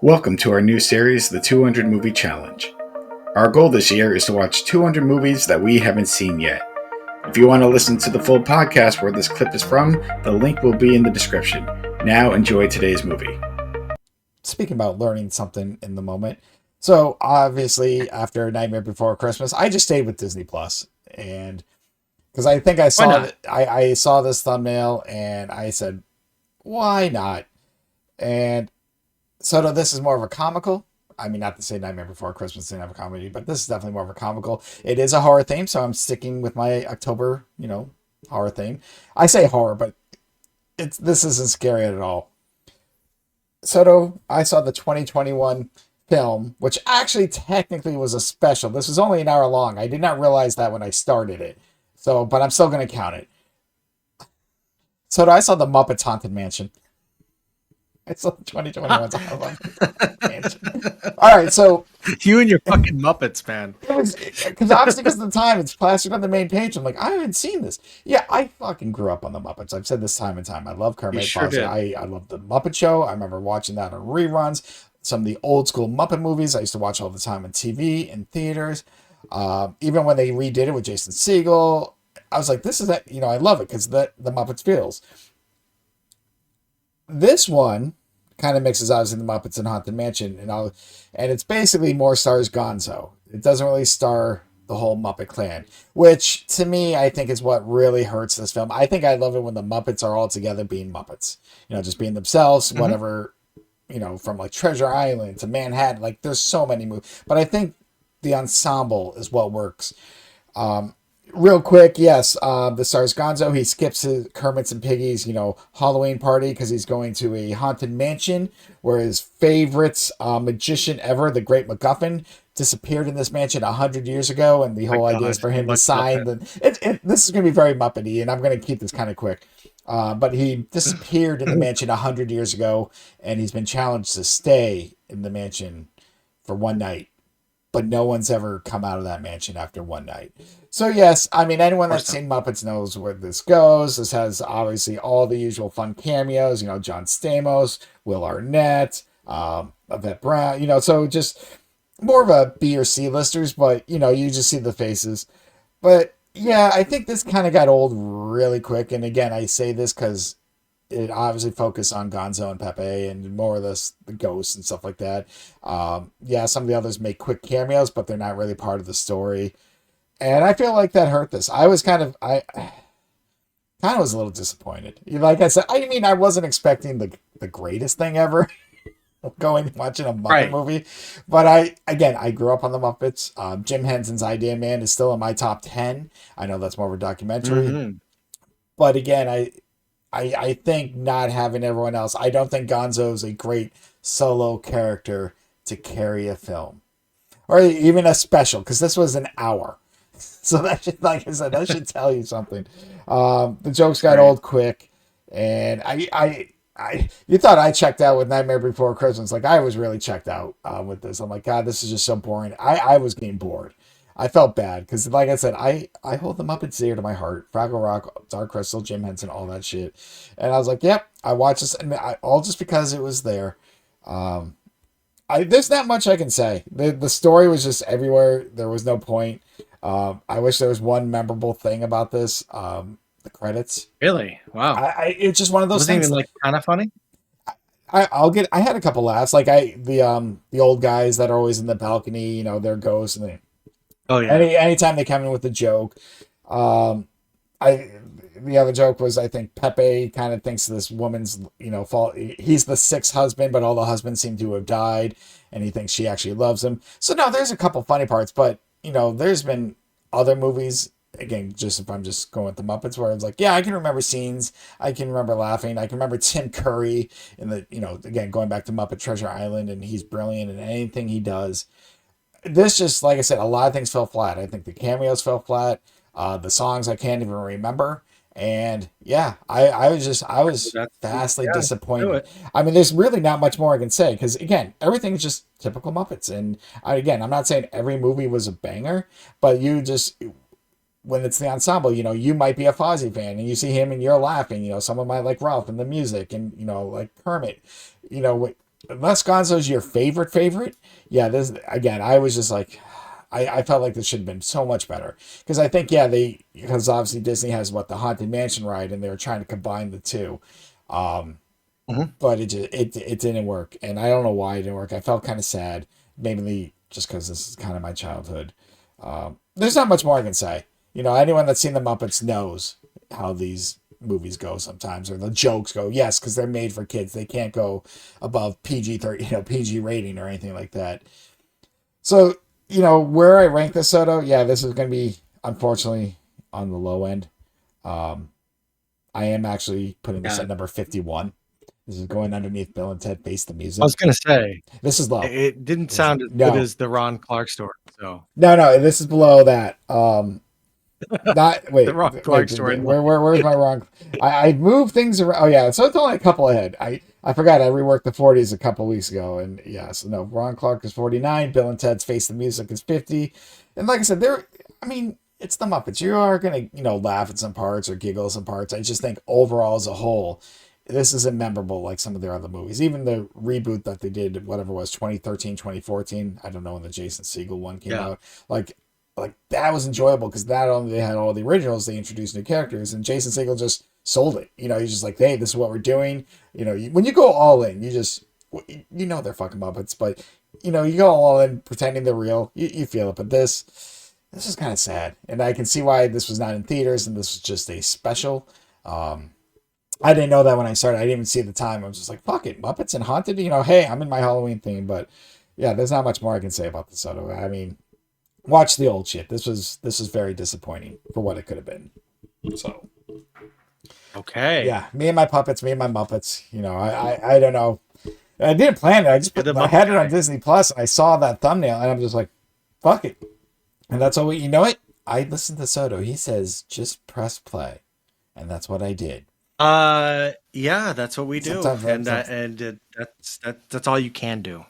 Welcome to our new series, the 200 Movie Challenge. Our goal this year is to watch 200 movies that we haven't seen yet. If you want to listen to the full podcast where this clip is from, the link will be in the description. Now enjoy today's movie. Speaking about learning something in the moment. So obviously after Nightmare Before Christmas, I just stayed with Disney Plus. And because I think I Why saw not? I saw this thumbnail and I said, why not? And so this is more of a comical. I mean, not to say Nightmare Before Christmas didn't have a comedy, but this is definitely more of a comical. It is a horror theme, so I'm sticking with my October, horror theme. I say horror, but this isn't scary at all. Soto, I saw the 2021 film, which actually technically was a special. This was only an hour long. I did not realize that when I started it. So, but I'm still going to count it. Soto, I saw the Muppets Haunted Mansion. I saw the 2021 Haunted Mansion. All right, so You and your fucking Muppets, man. it was because obviously because of the time it's plastered on the main page. I'm like, I haven't seen this. Yeah, I fucking grew up on the Muppets. I've said this time and time. I love You Kermit sure Fozzie. did. I love the Muppet Show. I remember watching that on reruns. Some of the old school Muppet movies I used to watch all the time on TV in theaters. Even when they redid it with Jason Segel, I was like, this is that. I love it because the Muppets feels. This one kind of mixes obviously the Muppets and Haunted Mansion and it's basically more stars Gonzo. It doesn't really star the whole Muppet clan, which to me I think is what really hurts this film. I think I love it when the Muppets are all together being Muppets, just being themselves, Mhm. whatever, from like Treasure Island to Manhattan. Like there's so many movies, but I think the ensemble is what works. Um, Real quick, yes, the stars Gonzo. He skips his Kermit's and Piggy's, Halloween party because he's going to a haunted mansion where his favorite magician ever, the Great MacGuffin, disappeared in this mansion 100 years ago, and the My whole idea is God, for him to what sign Muppet? this is going to be very Muppety, and I'm going to keep this kind of quick. But he disappeared in the mansion 100 years ago, and he's been challenged to stay in the mansion for one night, but no one's ever come out of that mansion after one night. So yes, I mean anyone Of that's course not. seen Muppets knows where this goes. This has obviously all the usual fun cameos. John Stamos, Will Arnett, Yvette Brown. So just more of a B or C listers, but you just see the faces. But yeah, I think this kind of got old really quick. And again, I say this because it obviously focused on Gonzo and Pepe and more of the ghosts and stuff like that. Yeah, some of the others make quick cameos, but they're not really part of the story. And I feel like that hurt this. I kind of was a little disappointed. Like I said, I mean, I wasn't expecting the greatest thing ever going watching a Muppet Right. movie, but I grew up on the Muppets. Jim Henson's Idea Man is still in my top 10. I know that's more of a documentary, Hmm. but again, I think not having everyone else. I don't think Gonzo's a great solo character to carry a film or even a special because this was an hour. So that should, like I said, that should tell you something. The jokes got Right. old quick, and you thought I checked out with Nightmare Before Christmas. Like I was really checked out with this. I'm like, God, this is just so boring. I was getting bored. I felt bad because, like I said, I hold the Muppets dear to my heart. Fraggle Rock, Dark Crystal, Jim Henson, all that shit. And I was like, yep, I watched this, and all just because it was there. Um, there's not much I can say. The story was just everywhere. There was no point. I wish there was one memorable thing about this. The credits. Really? Wow. It's just one of It those wasn't things. even like kind of funny. I had a couple laughs. Like the old guys that are always in the balcony. They're ghosts, and Oh yeah. anytime they come in with a joke. Um, I the other joke was I think Pepe kind of thinks this woman's fault. He's the sixth husband, but all the husbands seem to have died, and he thinks she actually loves him. So no, there's a couple funny parts, but there's been other movies. Again, just if I'm just going with the Muppets, where it's like, yeah, I can remember scenes, I can remember laughing, I can remember Tim Curry in the, again going back to Muppet Treasure Island, and he's brilliant in anything he does. This just, like I said, a lot of things fell flat. I think the cameos fell flat. The songs I can't even remember. And yeah, I was That's vastly yeah. Do disappointed. it. I mean, there's really not much more I can say because again, everything is just typical Muppets. And again, I'm not saying every movie was a banger, but you just when it's the ensemble, you might be a Fozzie fan and you see him and you're laughing. Someone might like Ralph and the music and like Kermit. You know, unless Gonzo's your favorite, yeah, this again, I was just like, I felt like this should have been so much better because I think because obviously Disney has the Haunted Mansion ride and they were trying to combine the two, but it didn't work and I don't know why it didn't work. I felt kind of sad, maybe just because this is kind of my childhood. There's not much more I can say. Anyone that's seen the Muppets knows how these movies go sometimes, or the jokes go. Yes, because they're made for kids. They can't go above PG-13, PG rating or anything like that. So, where I rank this Soto, yeah, this is going to be unfortunately on the low end. I am actually putting this at number 51. This is going underneath Bill and Ted Face the Music. I was going to say this is low. It didn't sound as good as the Ron Clark story. So no, this is below that. Not wait. The Ron Clark story. Where's my wrong? I moved things around. Oh yeah, so it's only a couple ahead. I forgot I reworked the 40s a couple weeks ago, and yeah, so no, Ron Clark is 49. Bill and Ted's Face the Music is 50. And like I said, it's the Muppets. You are gonna laugh at some parts or giggle at some parts. I just think overall as a whole, this isn't memorable like some of their other movies. Even the reboot that they did, whatever it was, 2013, 2014. I don't know when the Jason Segel one came out. Like that was enjoyable because not only they had all the originals, they introduced new characters, and Jason Segel just sold it. He's just like, hey, this is what we're doing. When you go all in, they're fucking Muppets, but you go all in pretending they're real. You feel it, but this is kind of sad, and I can see why this was not in theaters and this was just a special. I didn't know that when I started. I didn't even see it at the time. I was just like, fuck it, Muppets and Haunted. Hey, I'm in my Halloween theme, but yeah, there's not much more I can say about the Soto. I mean, watch the old shit. This was very disappointing for what it could have been. So, okay, yeah, me and my puppets, me and my Muppets. I don't know. I didn't plan it. I had it on Disney Plus, and I saw that thumbnail, and I'm just like, fuck it. And that's all. You know what? I listened to Soto. He says just press play, and that's what I did. Yeah, that's what we do, and that's all you can do.